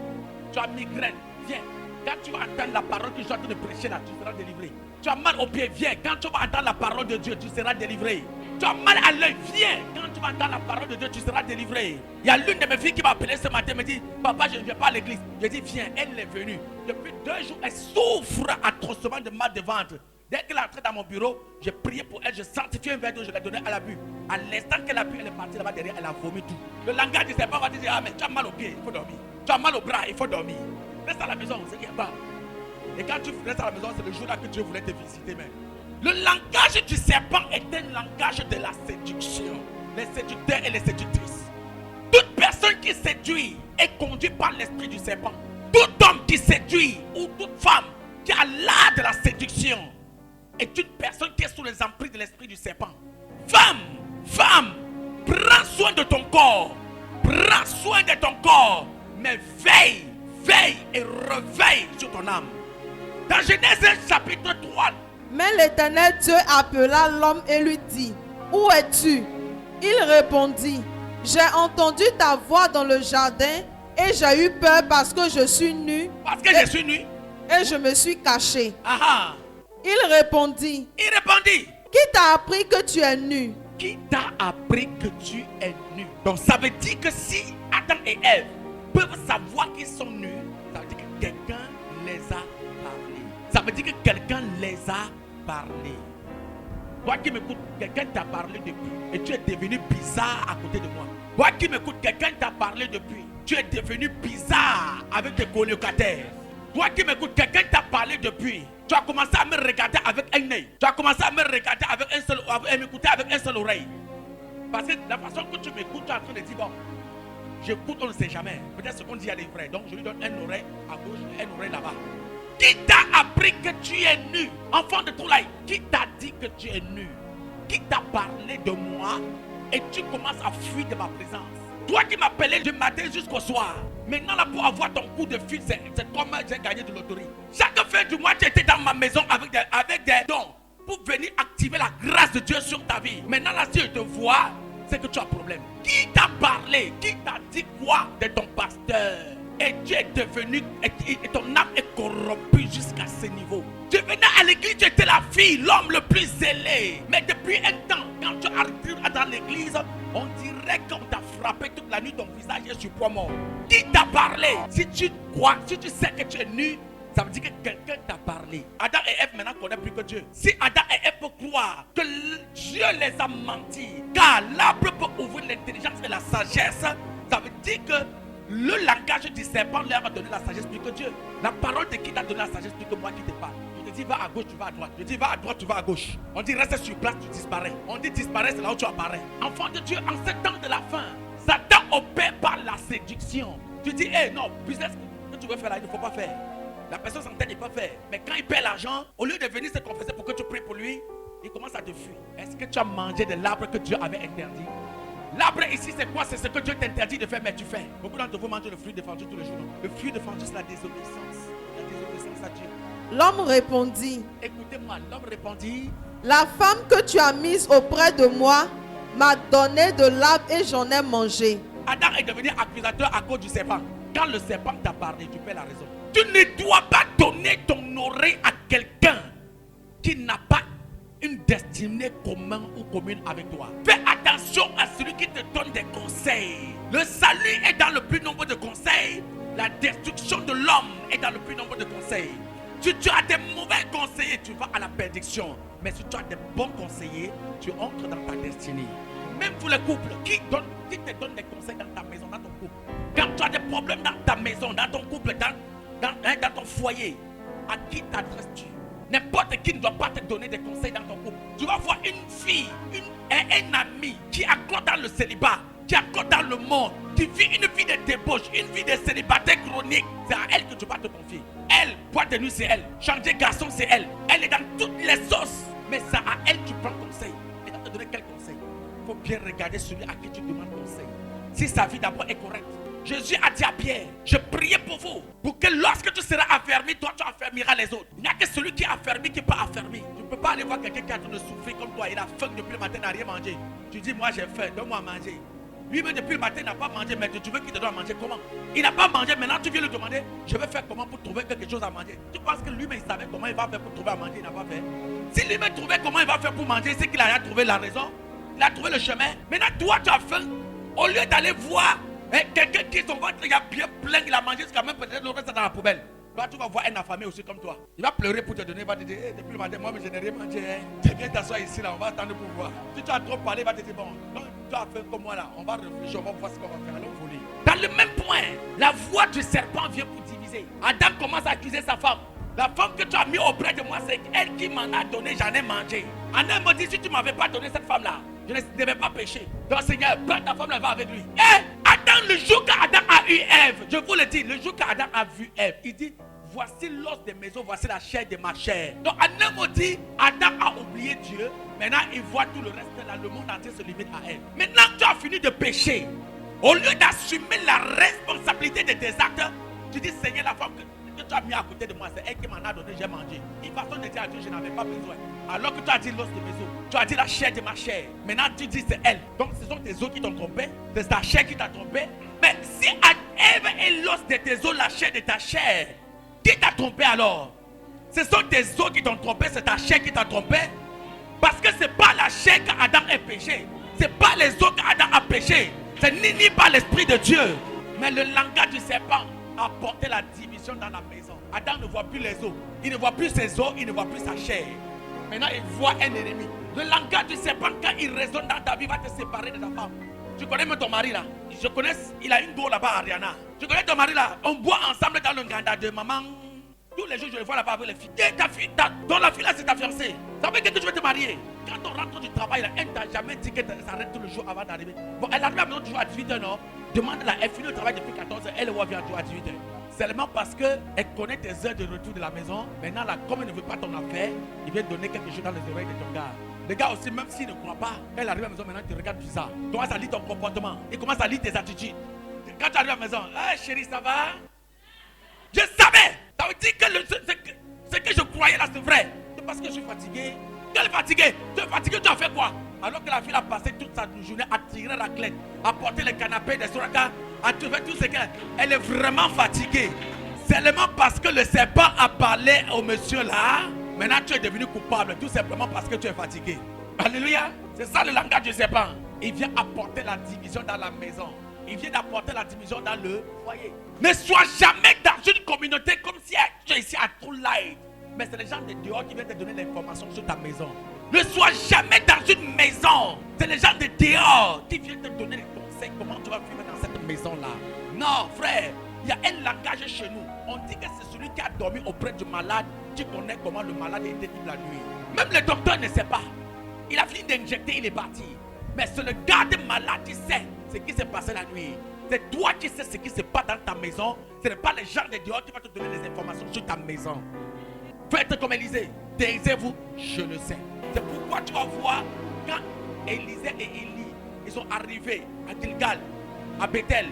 S1: Tu as migraine, viens. Quand tu vas entendre la parole que je suis en train de prêcher là, tu seras délivré. Tu as mal au pied, viens. Quand tu vas entendre la parole de Dieu, tu seras délivré. Tu as mal à l'œil, viens. Quand tu vas entendre la parole de Dieu, tu seras délivré. Il y a l'une de mes filles qui m'a appelé ce matin, me dit, papa, je ne viens pas à l'église. Je dis, viens, elle est venue. Depuis 2 jours, elle souffre atrocement de mal de ventre. Dès qu'elle est entrée dans mon bureau, j'ai prié pour elle, je sanctifié un verre d'eau, je l'ai donné à la bu. À l'instant qu'elle a bu, elle est partie là-bas derrière, elle a vomi tout. Le langage du serpent va te dire, ah mais tu as mal au pied, il faut dormir. Tu as mal au bras, il faut dormir. Reste à la maison, c'est qu'il n'y a pas. Et quand tu restes à la maison, c'est le jour là que Dieu voulait te visiter même. Le langage du serpent est un langage de la séduction. Les séducteurs et les séductrices. Toute personne qui séduit est conduite par l'esprit du serpent. Tout homme qui séduit ou toute femme qui a l'art de la séduction est une personne qui est sous les emprises de l'esprit du serpent. Femme, prends soin de ton corps. Prends soin de ton corps. Mais veille et réveille sur ton âme. Dans Genèse chapitre 3.
S2: Mais l'Éternel Dieu appela l'homme et lui dit, où es-tu? Il répondit, j'ai entendu ta voix dans le jardin et j'ai eu peur parce que je suis nu.
S1: Parce que je suis nu.
S2: Et je me suis caché.
S1: Aha.
S2: Il répondit, qui t'a appris que tu es nu?
S1: Qui t'a appris que tu es nu? Donc ça veut dire que si Adam et Ève peuvent savoir qu'ils sont nus, ça veut dire que quelqu'un les a parlé. Ça veut dire que quelqu'un les a parlé. Toi qui m'écoutes, quelqu'un t'a parlé depuis et tu es devenu bizarre à côté de moi. Toi qui m'écoutes, quelqu'un t'a parlé depuis. Tu es devenu bizarre avec tes colocataires. Toi qui m'écoutes, quelqu'un t'a parlé depuis. Tu as commencé à me regarder avec un œil. Tu as commencé à me regarder avec un seul, à m'écouter avec un seul oreille. Parce que la façon que tu m'écoutes, tu es en train de dire, bon, j'écoute, on ne sait jamais. Peut-être ce qu'on dit à est vrai. Donc je lui donne une oreille à gauche et une oreille là-bas. Qui t'a appris que tu es nu? Enfant de Toulaï, qui t'a dit que tu es nu? Qui t'a parlé de moi? Et tu commences à fuir de ma présence. Toi qui m'appelais du matin jusqu'au soir. Maintenant là pour avoir ton coup de fil, c'est comme j'ai gagné de loterie. Chaque fin du mois, tu étais dans ma maison avec des dons. Pour venir activer la grâce de Dieu sur ta vie. Maintenant là si je te vois, c'est que tu as un problème. Qui t'a parlé? Qui t'a dit quoi de ton pasteur? Et tu es devenu, et ton âme est corrompue jusqu'à ce niveau. Tu venais à l'église, tu étais la fille, l'homme le plus zélé. Mais depuis un temps, quand tu arrives dans l'église, on dirait qu'on t'a frappé toute la nuit, ton visage est sur poids mort. Qui t'a parlé? Si tu crois, si tu sais que tu es nu, ça veut dire que quelqu'un t'a parlé. Adam et Ève maintenant connaissent plus que Dieu. Si Adam et Ève peuvent croire que Dieu les a menti, car l'arbre peut ouvrir l'intelligence et la sagesse, ça veut dire que le langage du serpent leur a donné la sagesse plus que Dieu. La parole de qui t'a donné la sagesse plus que moi qui te parle. Je te dis va à gauche, tu vas à droite. Je te dis va à droite, tu vas à gauche. On dit reste sur place, tu disparais. On dit disparaît, c'est là où tu apparais. Enfant de Dieu, en ce temps de la fin, Satan opère par la séduction. Tu dis, hey, non, business que tu veux faire là, il ne faut pas faire. La personne s'entête, il peut faire. Mais quand il perd l'argent, au lieu de venir se confesser pour que tu pries pour lui, il commence à te fuir. Est-ce que tu as mangé de l'arbre que Dieu avait interdit? L'arbre ici, c'est quoi? C'est ce que Dieu t'interdit de faire, mais tu fais. Beaucoup d'entre vous mangent le fruit défendu tous les jours. Le fruit défendu, c'est la désobéissance. La désobéissance à Dieu.
S2: L'homme répondit,
S1: Écoutez-moi, l'homme répondit,
S2: la femme que tu as mise auprès de moi m'a donné de l'arbre et j'en ai mangé.
S1: Adam est devenu accusateur à cause du serpent. Quand le serpent t'a parlé, tu perds la raison. Tu ne dois pas donner ton oreille à quelqu'un qui n'a pas une destinée commune ou commune avec toi. Fais attention à celui qui te donne des conseils. Le salut est dans le plus nombre de conseils. La destruction de l'homme est dans le plus nombre de conseils. Si tu as des mauvais conseillers, tu vas à la perdition. Mais si tu as des bons conseillers, tu entres dans ta destinée. Même pour les couples, qui te donne des conseils dans ta maison, dans ton couple? Quand tu as des problèmes dans ta maison, dans ton couple, dans ton foyer, à qui t'adresses-tu? N'importe qui ne doit pas te donner des conseils dans ton couple. Tu vas voir une fille, un ami qui accorde dans le célibat, qui accorde dans le monde, qui vit une vie de débauche, une vie de célibataire chronique. C'est à elle que tu vas te confier. Elle, boîte de nuit, c'est elle. Changer garçon, c'est elle. Elle est dans toutes les sauces. Mais c'est à elle que tu prends conseil. Elle va te donner quel conseil? Il faut bien regarder celui à qui tu demandes conseil. Si sa vie d'abord est correcte. Jésus a dit à Pierre, je priais pour vous, pour que lorsque tu seras affermi, toi tu affermiras les autres. Il n'y a que celui qui est affermi qui peut affermir. Tu ne peux pas aller voir quelqu'un qui est en train de souffrir comme toi, il a faim depuis le matin, il n'a rien mangé. Tu dis, moi j'ai faim, donne-moi à manger. Lui-même, depuis le matin, il n'a pas mangé, mais tu veux qu'il te donne à manger comment? Il n'a pas mangé, maintenant tu viens lui demander, je vais faire comment pour trouver quelque chose à manger? Tu penses que lui-même, il savait comment il va faire pour trouver à manger? Il n'a pas fait. Si lui-même trouvait comment il va faire pour manger, c'est qu'il a trouvé la raison, il a trouvé le chemin. Maintenant, toi, tu as faim. Au lieu d'aller voir quelqu'un qui son ventre il a bien plein, il a mangé jusqu'à même peut-être le reste dans la poubelle. Là, tu vas voir un affamé aussi comme toi. Il va pleurer pour te donner, il va te dire, depuis le matin, moi, je n'ai rien mangé. Tu viens t'asseoir ici, là, on va attendre pour voir. Si tu as trop parlé, il va te dire, bon, donc, tu as fait comme moi, là, on va réfléchir, on va voir ce qu'on va faire. Allons voler. Dans le même point, la voix du serpent vient pour diviser. Adam commence à accuser sa femme. La femme que tu as mis auprès de moi, c'est elle qui m'en a donné, j'en ai mangé. Adam me dit, si tu ne m'avais pas donné cette femme-là, je ne devais pas pécher. Donc, Seigneur, prends ta femme, elle va avec lui. Adam, le jour qu'Adam a eu Ève, je vous le dis, le jour qu'Adam a vu Ève, il dit, voici l'os des maisons, voici la chair de ma chair. Donc, Adam me dit, Adam a oublié Dieu. Maintenant, il voit tout le reste là, le monde entier se limite à Ève. Maintenant que tu as fini de pécher, au lieu d'assumer la responsabilité de tes actes, tu dis, Seigneur, la femme que tu as mis à côté de moi, c'est elle qui m'en a donné, j'ai mangé. Une façon de dire à Dieu, je n'avais pas besoin. Alors que tu as dit l'os de maison, tu as dit la chair de ma chair. Maintenant, tu dis, c'est elle. Donc, ce sont tes os qui t'ont trompé, c'est ta chair qui t'a trompé. Mais si Ève est l'os de tes os, la chair de ta chair, qui t'a trompé alors? Ce sont tes os qui t'ont trompé, c'est ta chair qui t'a trompé. Parce que ce n'est pas la chair qu'Adam a péché. Ce n'est pas les os qu'Adam a péché. C'est ni pas l'esprit de Dieu. Mais le langage du serpent a porté la division dans la maison. Adam ne voit plus les os. Il ne voit plus ses os, il ne voit plus sa chair. Maintenant, il voit un ennemi. Le langage du serpent, quand il résonne dans ta vie, va te séparer de ta femme. Tu connais même ton mari là. Je connais, il a une go là-bas à Ariana. Tu connais ton mari là. On boit ensemble dans le ganda de maman. Tous les jours, je le vois là-bas avec les filles. Et ta fille, dans la fille là, c'est ta fiancée. Ça veut dire que tu veux te marier. Quand on rentre du travail là, elle t'a jamais dit qu'elle s'arrête tout le jour avant d'arriver. Bon, elle arrive à la maison toujours à 18h, non? Demande-la, elle finit le travail depuis 14h, elle vient toujours à 18h. Seulement parce qu'elle connaît tes heures de retour de la maison. Maintenant là, comme elle ne veut pas ton affaire, il vient donner quelque chose dans les oreilles de ton gars. Le gars aussi, même s'il ne croit pas, elle arrive à la maison maintenant, il te regarde bizarre. Il commence à lire ton comportement. Il commence à lire tes attitudes. Quand tu arrives à la maison, hey, chérie, ça va? Je savais. Ça veut dire que ce que je croyais là, c'est vrai. C'est parce que je suis fatigué. Tu es fatigué. Tu es fatigué, tu as fait quoi? Alors que la fille a passé toute sa journée à tirer la clé, à porter les canapés, des sourakas, à tout faire tout ce qu'elle. Elle est vraiment fatiguée. Seulement parce que le serpent a parlé au monsieur là. Maintenant tu es devenu coupable. Tout simplement parce que tu es fatigué. Alléluia. C'est ça le langage du serpent. Il vient apporter la division dans la maison. Il vient d'apporter la division dans le foyer. Ne sois jamais dans une communauté comme si tu es ici à True Light. Mais c'est les gens de dehors qui viennent te donner l'information sur ta maison. Ne sois jamais dans une maison. C'est les gens de dehors qui viennent te donner les conseils. Comment tu vas vivre dans cette maison-là. Non, frère. Il y a un langage chez nous. On dit que c'est celui qui a dormi auprès du malade qui connaît comment le malade était libre la nuit. Même le docteur ne sait pas. Il a fini d'injecter, il est parti. Mais c'est le garde malade qui sait ce qui s'est passé la nuit. C'est toi qui sais ce qui se passe dans ta maison. Ce n'est pas les gens de dehors qui vont te donner les informations sur ta maison. Faites comme Élisée. Taisez-vous, je le sais. C'est pourquoi tu vas voir quand Élisée et Élie, ils sont arrivés à Gilgal, à Bethel,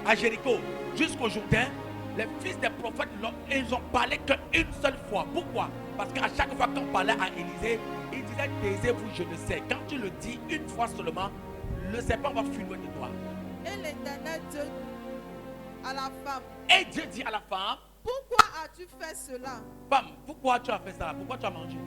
S1: à Jéricho, jusqu'au Jourdain. Les fils des prophètes, ils ont parlé qu'une seule fois. Pourquoi? Parce qu'à chaque fois qu'on parlait à Élisée, il disait taisez-vous, je le sais. Quand tu le dis une fois seulement, le serpent va fuir loin de toi.
S2: Et l'Éternel Dieu à la femme.
S1: Et Dieu dit à la femme,
S2: pourquoi as-tu fait cela?
S1: Femme, pourquoi tu as fait ça? Pourquoi tu as mangé?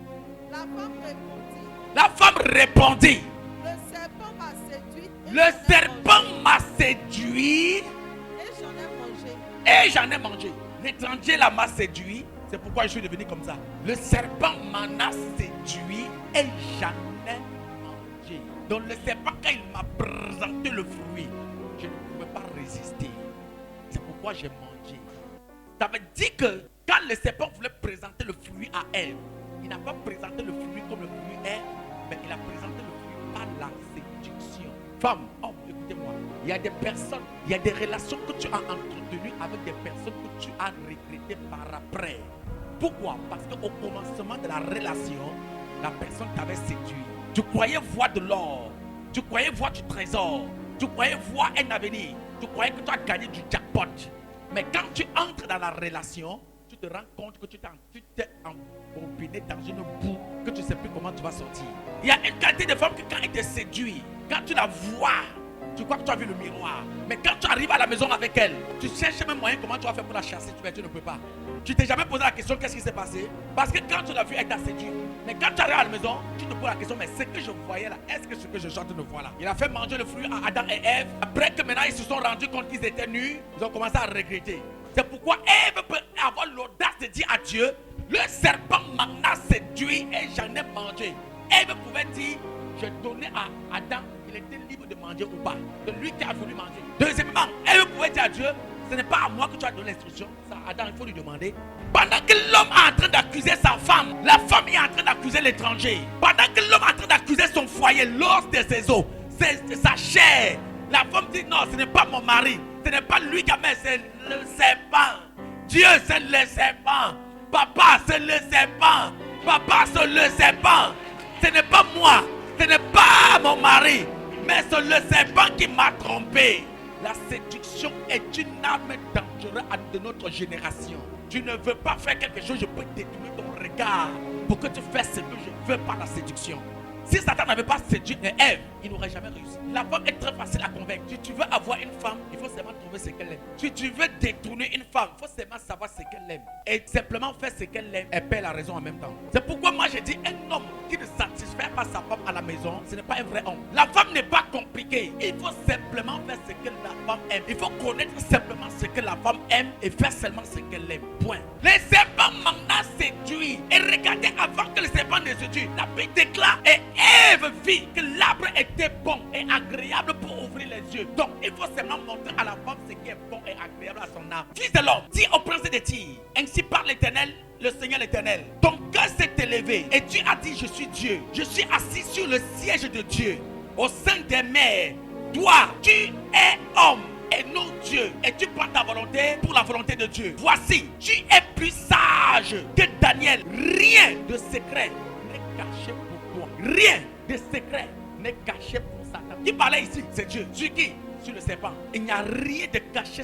S2: La femme répondit.
S1: La femme répondit.
S2: Le serpent m'a séduit.
S1: Le serpent m'a séduit.
S2: Et j'en ai mangé.
S1: Et j'en ai mangé. L'étranger là m'a séduit. C'est pourquoi je suis devenu comme ça. Le serpent m'en a séduit et j'en ai mangé. Donc le serpent, quand il m'a présenté le fruit, je ne pouvais pas résister. C'est pourquoi j'ai mangé. Ça veut dire que quand le serpent voulait présenter le fruit à Ève, il n'a pas présenté le fruit comme le fruit est, mais il a présenté le fruit par la séduction. Femme, homme, écoutez-moi. Il y a des personnes, il y a des relations que tu as entretenues avec des personnes que tu as regrettées par après. Pourquoi? Parce qu'au commencement de la relation, la personne t'avait séduit. Tu croyais voir de l'or, tu croyais voir du trésor, tu croyais voir un avenir, tu croyais que tu as gagné du jackpot. Mais quand tu entres dans la relation, tu te rends compte que tu t'es embobiné dans une boue que tu ne sais plus comment tu vas sortir. Il y a une qualité de femme que quand elle te séduit, quand tu la vois, Tu crois que tu as vu le miroir. Mais quand tu arrives à la maison avec elle, tu cherches même moyen comment tu vas faire pour la chasser. Tu ne peux pas. Tu t'es jamais posé la question qu'est-ce qui s'est passé? Parce que quand tu l'as vu, elle t'a séduit. Mais quand tu arrives à la maison, tu te poses la question, mais ce que je voyais là, est-ce que ce que je suis en train de voir là? Il a fait manger le fruit à Adam et Ève. Après que maintenant ils se sont rendus compte qu'ils étaient nus, ils ont commencé à regretter. C'est pourquoi Ève peut avoir l'audace de dire à Dieu, le serpent m'a séduit et j'en ai mangé. Ève pouvait dire, je donnais à Adam, il était libre de manger ou pas. C'est lui qui a voulu manger. Deuxièmement, Ève pouvait dire à Dieu, ce n'est pas à moi que tu as donné l'instruction. Ça, Adam, il faut lui demander. Pendant que l'homme est en train d'accuser sa femme, la femme est en train d'accuser l'étranger. Pendant que l'homme est en train d'accuser son foyer, l'os de ses os, sa chair, la femme dit non, ce n'est pas mon mari. Ce n'est pas lui qui a mis, c'est le serpent. Dieu, c'est le serpent. Papa, c'est le serpent. Papa, c'est le serpent. Ce n'est pas moi. Ce n'est pas mon mari. Mais c'est le serpent qui m'a trompé. La séduction est une arme dangereuse de notre génération. Tu ne veux pas faire quelque chose, je peux détourner ton regard pour que tu fasses ce que je veux par la séduction. Si Satan n'avait pas séduit Ève, il n'aurait jamais réussi. La femme est très facile à convaincre. Si tu veux avoir une femme, il faut seulement trouver ce qu'elle aime. Si tu veux détourner une femme, il faut seulement savoir ce qu'elle aime. Et simplement faire ce qu'elle aime, elle perd la raison en même temps. C'est pourquoi moi j'ai dit, un homme qui ne satisfait pas sa femme à la maison, ce n'est pas un vrai homme. La femme n'est pas compliquée. Il faut simplement faire ce que la femme aime. Il faut connaître simplement ce que la femme aime et faire seulement ce qu'elle aime. Point. Les serpents m'en a séduit. Et regardez, avant que le serpent ne séduise, la Bible déclare et Ève vit que l'arbre était bon et agréable pour ouvrir les yeux. Donc, il faut seulement montrer à la femme ce qui est bon et agréable à son âme. Fils de l'homme, dis au prince des Tyrs, ainsi parle l'Éternel, le Seigneur l'Éternel. Ton cœur s'est élevé et tu as dit, je suis Dieu. Je suis assis sur le siège de Dieu, au sein des mers. Toi, tu es homme et non Dieu. Et tu prends ta volonté pour la volonté de Dieu. Voici, tu es plus sage que Daniel. Rien de secret n'est caché pour toi. Rien de secret n'est caché pour Satan. Qui parlait ici? C'est Dieu. Sur qui? Sur le serpent. Il n'y a rien de caché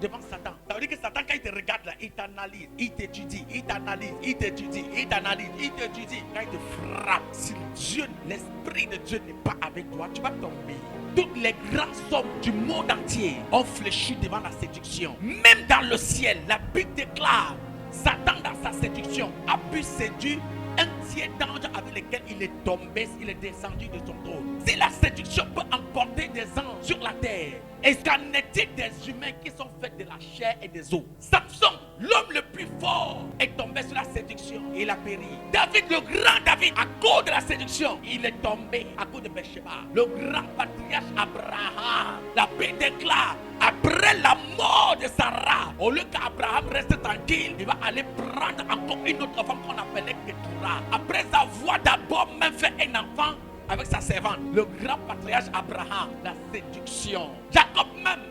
S1: devant Satan. Ça veut dire que Satan, quand il te regarde là, il t'analyse, il t'étudie, il t'analyse, il t'étudie, il t'analyse, il t'étudie. Quand il te frappe, si Dieu, l'Esprit de Dieu n'est pas avec toi, tu vas tomber. Toutes les grandes hommes du monde entier ont fléchi devant la séduction. Même dans le ciel, la Bible déclare, Satan dans sa séduction a pu séduire un tiers d'ange avec lequel il est tombé, il est descendu de son trône. Si la séduction peut emporter des anges sur la terre, et qu'en est-il des humains qui sont faits de la chair et des os? Samson, l'homme le plus fort, est tombé sur la séduction et il a péri. David, le grand David, à cause de la séduction, il est tombé à cause de Bathsheba. Le grand patriarche Abraham, la Bible déclare, après la mort de Sarah, au lieu qu'Abraham reste tranquille, il va aller prendre encore une autre femme qu'on appelait Keturah. Après avoir d'abord même fait un enfant avec sa servante, le grand patriarche Abraham, la séduction. Jacob même,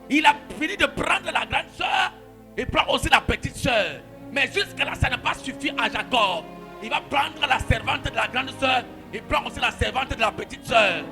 S1: il a fini de prendre la grande soeur, il prend aussi la petite soeur. Mais jusque-là, ça n'a pas suffi à Jacob. Il va prendre la servante de la grande soeur, il prend aussi la servante de la petite soeur.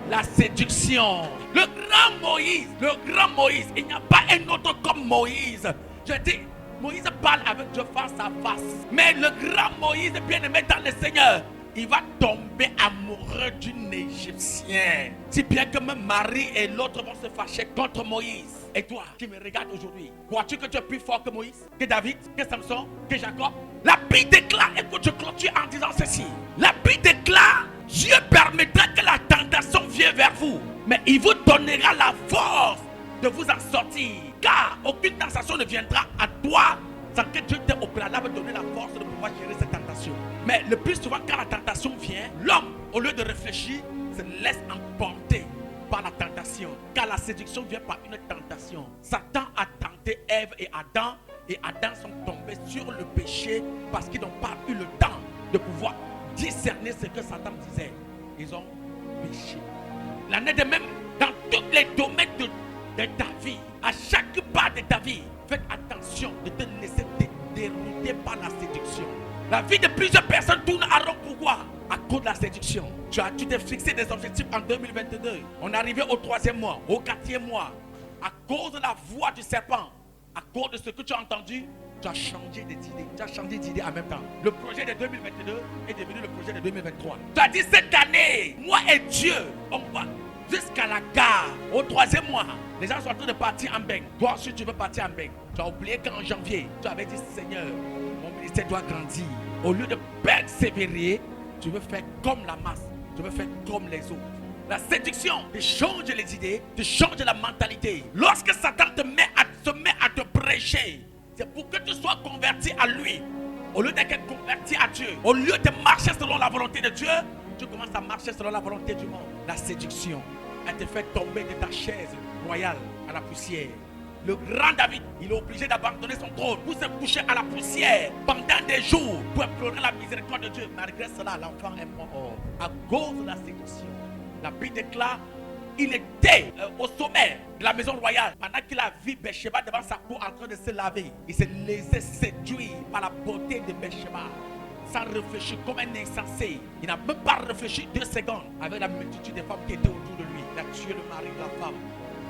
S1: La séduction. Le grand Moïse, il n'y a pas un autre comme Moïse. Je dis, Moïse parle avec Dieu face à face. Mais le grand Moïse, bien aimé dans le Seigneur, il va tomber amoureux d'une Égyptienne. Si bien que même Marie et l'autre vont se fâcher contre Moïse. Et toi qui me regardes aujourd'hui, crois-tu que tu es plus fort que Moïse, que David, que Samson, que Jacob? La Bible déclare, écoute, je clôture en disant ceci. La Bible déclare, Dieu permettra que la tentation vienne vers vous, mais il vous donnera la force de vous en sortir. Car aucune tentation ne viendra à toi sans que Dieu t'ait au préalable donné la force de pouvoir gérer cette tentation. Mais le plus souvent, quand la tentation vient, l'homme, au lieu de réfléchir, se laisse emporter par la tentation. Car la séduction vient par une tentation. Satan a tenté Ève et Adam sont tombés sur le péché parce qu'ils n'ont pas eu le temps de pouvoir discerner ce que Satan disait. Ils ont péché. L'année de même, dans tous les domaines de ta vie, à chaque pas de ta vie, faites attention de te laisser dérouter par la séduction. La vie de plusieurs personnes tourne à rond. Pourquoi? À cause de la séduction. Tu t'es fixé des objectifs en 2022. On est arrivé au 3e mois, au 4e mois. À cause de la voix du serpent, à cause de ce que tu as entendu, tu as changé d'idée. Tu as changé d'idée en même temps. Le projet de 2022 est devenu le projet de 2023. Tu as dit cette année, moi et Dieu, on va jusqu'à la gare. Au 3e mois, les gens sont en train de partir en bain. Toi aussi, tu veux partir en bain. Tu as oublié qu'en janvier, tu avais dit, Seigneur, mon ministère doit grandir. Au lieu de persévérer, tu veux faire comme la masse. Tu veux faire comme les autres. La séduction, tu changes les idées, tu changes la mentalité. Lorsque Satan se met à te prêcher, c'est pour que tu sois converti à lui. Au lieu d'être converti à Dieu, au lieu de marcher selon la volonté de Dieu, tu commences à marcher selon la volonté du monde. La séduction, elle te fait tomber de ta chaise royale à la poussière. Le grand David, il est obligé d'abandonner son trône pour se coucher à la poussière pendant des jours pour implorer la miséricorde de Dieu. Malgré cela, l'enfant est mort à cause de la séduction. La Bible déclare, il était au sommet de la maison royale. Pendant qu'il a vu Bathsheba devant sa cour en train de se laver, il s'est laissé séduire par la beauté de Bathsheba. Sans réfléchir comme un insensé. Il n'a même pas réfléchi 2 secondes avec la multitude des femmes qui étaient autour de lui. Il a tué le mari de la femme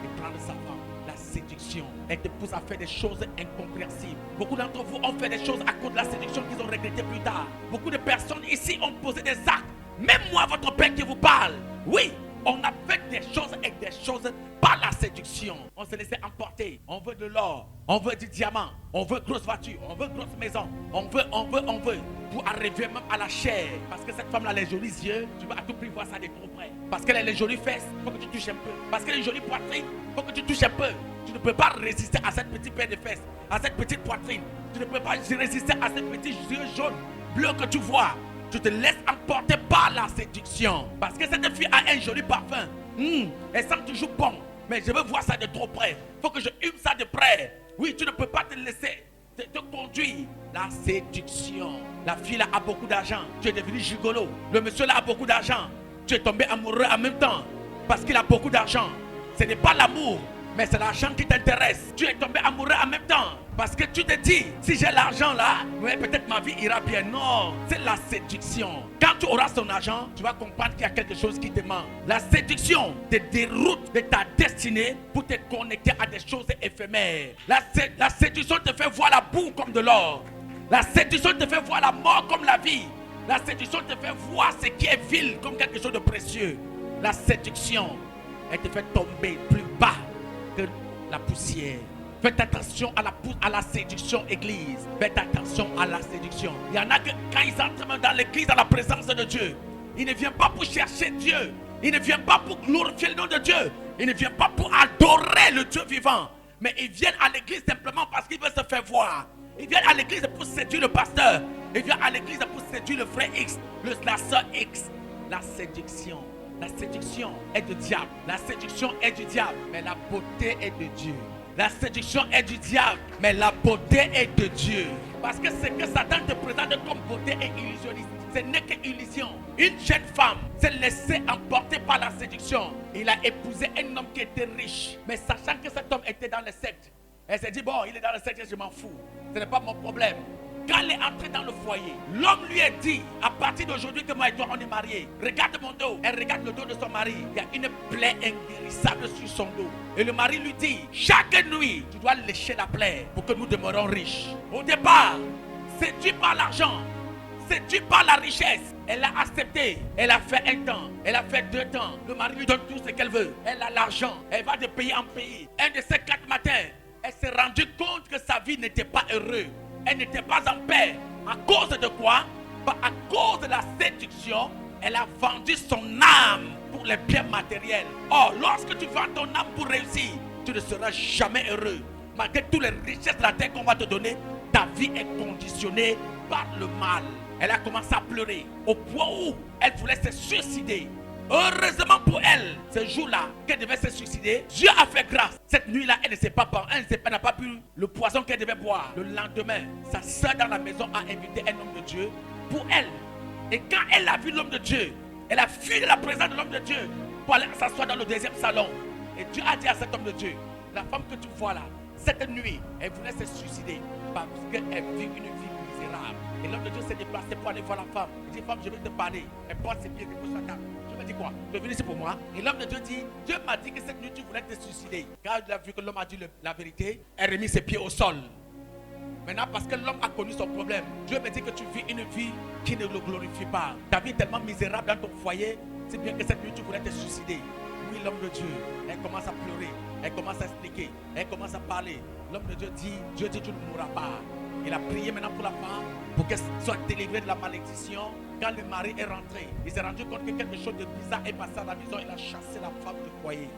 S1: et prendre sa femme. La séduction, elle te pousse à faire des choses incompréhensibles. Beaucoup d'entre vous ont fait des choses à cause de la séduction qu'ils ont regretté plus tard. Beaucoup de personnes ici ont posé des actes. Même moi, votre père qui vous parle. Oui, on a fait des choses et des choses par la séduction. On s'est laissé emporter. On veut de l'or, on veut du diamant, on veut grosse voiture, on veut grosse maison. On veut. Pour arriver même à la chair. Parce que cette femme-là a les jolis yeux, tu vas à tout prix voir ça de trop près. Parce qu'elle a les jolies fesses, il faut que tu touches un peu. Parce qu'elle a les jolies poitrines, il faut que tu touches un peu. Tu ne peux pas résister à cette petite paire de fesses, à cette petite poitrine. Tu ne peux pas résister à ces petits yeux jaunes, bleus que tu vois. Tu te laisses emporter par la séduction. Parce que cette fille a un joli parfum. Elle sent toujours bon. Mais je veux voir ça de trop près. Il faut que je hume ça de près. Oui, tu ne peux pas te laisser te conduire. La séduction. La fille là a beaucoup d'argent. Tu es devenu gigolo. Le monsieur là a beaucoup d'argent. Tu es tombé amoureux en même temps. Parce qu'il a beaucoup d'argent. Ce n'est pas l'amour, mais c'est l'argent qui t'intéresse. Tu es tombé amoureux en même temps. Parce que tu te dis, si j'ai l'argent là, ouais, peut-être ma vie ira bien. Non, c'est la séduction. Quand tu auras son argent, tu vas comprendre qu'il y a quelque chose qui te manque. La séduction te déroute de ta destinée pour te connecter à des choses éphémères. La séduction te fait voir la boue comme de l'or. La séduction te fait voir la mort comme la vie. La séduction te fait voir ce qui est vil comme quelque chose de précieux. La séduction, elle te fait tomber plus bas que la poussière. Faites attention à la séduction, église. Faites attention à la séduction. Il y en a que quand ils entrent dans l'église, dans la présence de Dieu, ils ne viennent pas pour chercher Dieu. Ils ne viennent pas pour glorifier le nom de Dieu. Ils ne viennent pas pour adorer le Dieu vivant. Mais ils viennent à l'église simplement parce qu'ils veulent se faire voir. Ils viennent à l'église pour séduire le pasteur. Ils viennent à l'église pour séduire le frère X, la soeur X. La séduction. La séduction est du diable. La séduction est du diable. Mais la beauté est de Dieu. La séduction est du diable, mais la beauté est de Dieu. Parce que ce que Satan te présente comme beauté est illusionniste. Ce n'est qu'illusion. Une jeune femme s'est laissée emporter par la séduction. Il a épousé un homme qui était riche. Mais sachant que cet homme était dans le secte, elle s'est dit, bon, il est dans le secte, je m'en fous. Ce n'est pas mon problème. Quand elle est entrée dans le foyer, l'homme lui a dit, à partir d'aujourd'hui que moi et toi on est mariés, regarde mon dos. Elle regarde le dos de son mari. Il y a une plaie inguérissable sur son dos. Et le mari lui dit, chaque nuit, tu dois lécher la plaie pour que nous demeurons riches. Au départ, séduit par l'argent, séduit par la richesse, elle a accepté. Elle a fait 1 temps, elle a fait 2 temps. Le mari lui donne tout ce qu'elle veut. Elle a l'argent, elle va de pays en pays. Un de ces 4 matins, elle s'est rendue compte que sa vie n'était pas heureuse. Elle n'était pas en paix. À cause de quoi? À cause de la séduction, elle a vendu son âme pour les biens matériels. Or, lorsque tu vends ton âme pour réussir, tu ne seras jamais heureux. Malgré toutes les richesses de la terre qu'on va te donner, ta vie est conditionnée par le mal. Elle a commencé à pleurer au point où elle voulait se suicider. Heureusement pour elle, ce jour-là, qu'elle devait se suicider, Dieu a fait grâce. Cette nuit-là, elle ne s'est pas pendue, elle n'a pas bu le poison qu'elle devait boire. Le lendemain, sa soeur dans la maison a invité un homme de Dieu pour elle. Et quand elle a vu l'homme de Dieu, elle a fui de la présence de l'homme de Dieu pour aller s'asseoir dans le 2e salon. Et Dieu a dit à cet homme de Dieu, la femme que tu vois là, cette nuit, elle voulait se suicider parce qu'elle vit une vie misérable. Et l'homme de Dieu s'est déplacé pour aller voir la femme. Il dit, femme, je vais te parler. Elle porte ses pieds, dépose sa table. Je me dis quoi? Tu es venu ici pour moi? Et l'homme de Dieu dit, Dieu m'a dit que cette nuit tu voulais te suicider. Quand il a vu que l'homme a dit la vérité, elle remet ses pieds au sol. Maintenant, parce que l'homme a connu son problème, Dieu me dit que tu vis une vie qui ne le glorifie pas. Ta vie est tellement misérable dans ton foyer, c'est bien que cette nuit tu voulais te suicider. puis l'homme de Dieu, elle commence à pleurer, elle commence à expliquer, elle commence à parler. L'homme de Dieu dit, tu ne mourras pas. Il a prié maintenant pour la femme, pour qu'elle soit délivrée de la malédiction. Quand le mari est rentré, il s'est rendu compte que quelque chose de bizarre est passé à la maison. Il a chassé la femme du foyer.